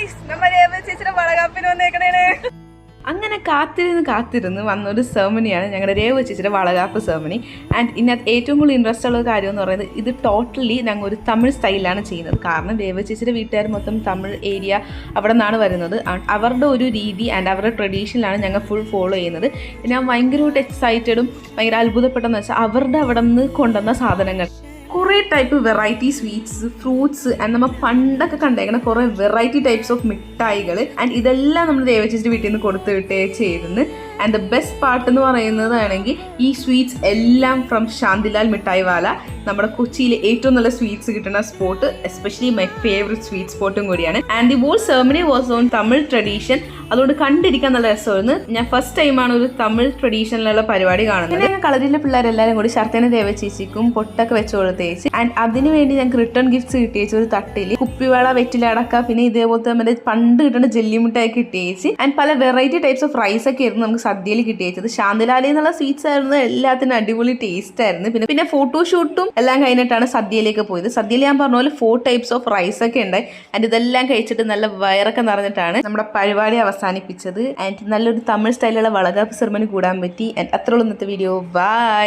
Guys നമ്മൾ ചേച്ചിയുടെ വളകാപ്പിന് വന്നേക്കണേണ്. അങ്ങനെ കാത്തിരുന്ന് വന്നൊരു സെർമണിയാണ് ഞങ്ങളുടെ രേവ ചേച്ചിയുടെ വളകാപ്പ് സെർമണി. ആൻഡ് ഇതിനകത്ത് ഏറ്റവും കൂടുതൽ ഇൻട്രസ്റ്റ് ഉള്ള കാര്യം എന്ന് പറയുന്നത് ഇത് ടോട്ടലി ഞങ്ങൾ ഒരു തമിഴ് സ്റ്റൈലിലാണ് ചെയ്യുന്നത്. കാരണം രേവ ചേച്ചിയുടെ വീട്ടുകാർ മൊത്തം തമിഴ് ഏരിയ അവിടെ നിന്നാണ് വരുന്നത്. അവരുടെ ഒരു രീതി ആൻഡ് അവരുടെ ട്രഡീഷനിലാണ് ഞങ്ങൾ ഫുൾ ഫോളോ ചെയ്യുന്നത്. ഞാൻ ഭയങ്കരമായിട്ട് എക്സൈറ്റഡും ഭയങ്കര അത്ഭുതപ്പെട്ടെന്ന് വെച്ചാൽ അവരുടെ അവിടെ നിന്ന് കൊണ്ടുവന്ന സാധനങ്ങൾ കുറേ type variety sweets, fruits and നമ്മൾ പണ്ടൊക്കെ കണ്ടേക്കുന്ന കുറേ വെറൈറ്റി ടൈപ്സ് ഓഫ് മിഠായികൾ ആൻഡ് ഇതെല്ലാം നമ്മൾ ദേവചേച്ചിയുടെ വീട്ടിൽ നിന്ന് കൊടുത്തു വിട്ടേ ചെയ്തിരുന്നു. ആൻഡ് ദ ബെസ്റ്റ് പാർട്ട് എന്ന് പറയുന്നതാണെങ്കിൽ ഈ സ്വീറ്റ്സ് എല്ലാം ഫ്രം ശാന്തിലാൽ മിഠായി വാല, നമ്മുടെ കൊച്ചിയിലെ ഏറ്റവും നല്ല സ്വീറ്റ്സ് കിട്ടുന്ന spot, especially my favourite sweet സ്പോട്ടും കൂടിയാണ്. And the whole ceremony was on Tamil tradition. അതുകൊണ്ട് കണ്ടിരിക്കാൻ നല്ല രസമായിരുന്നു. ഞാൻ ഫസ്റ്റ് ടൈമാണ് ഒരു തമിഴ് ട്രഡീഷനിലുള്ള പരിപാടി കാണുന്നത്. പിന്നെ കളരിയിലെ പിള്ളേരെല്ലാവരും കൂടി ശർത്തേനെ ദേവചേച്ചിക്കും പൊട്ടൊക്കെ വെച്ച് കൊടുത്തേച്ച് ആൻഡ് അതിന് വേണ്ടി ഞങ്ങൾക്ക് റിട്ടേൺ ഗിഫ്റ്റ്സ് കിട്ടിയേച്ച് ഒരു തട്ടിൽ കുപ്പിവള, വെറ്റിലടക്ക, പിന്നെ ഇതേപോലത്തെ നമ്മുടെ പണ്ട് കിട്ടുന്ന ജെല്ലിമിഠായി കിട്ടിയേച്ച് ആൻഡ് പല വെറൈറ്റി ടൈപ്സ് ഓഫ് റൈസ് ഒക്കെ ആയിരുന്നു നമുക്ക് സദ്യയിൽ കിട്ടിയേച്ചത്. ശാന്തിലാലയിൽ നിന്നുള്ള സ്വീറ്റ്സ് ആയിരുന്നു, എല്ലാത്തിനും അടിപൊളി ടേസ്റ്റ് ആയിരുന്നു. പിന്നെ ഫോട്ടോഷൂട്ടും എല്ലാം കഴിഞ്ഞിട്ടാണ് സദ്യയിലേക്ക് പോയത്. സദ്യയിൽ ഞാൻ പറഞ്ഞ പോലെ 4 ടൈപ്സ് ഓഫ് റൈസ് ഒക്കെ ഉണ്ടായി ആൻഡ് ഇതെല്ലാം കഴിച്ചിട്ട് നല്ല വയറൊക്കെ നിറഞ്ഞിട്ടാണ് നമ്മുടെ പരിപാടി അവസാനിപ്പിച്ചത്. ആൻഡ് നല്ലൊരു തമിഴ് സ്റ്റൈലിലുള്ള വളകാപ്പ് സെർമണി കൂടാൻ പറ്റി. ആൻഡ് അത്രയുള്ള ഇന്നത്തെ വീഡിയോ. ബൈ.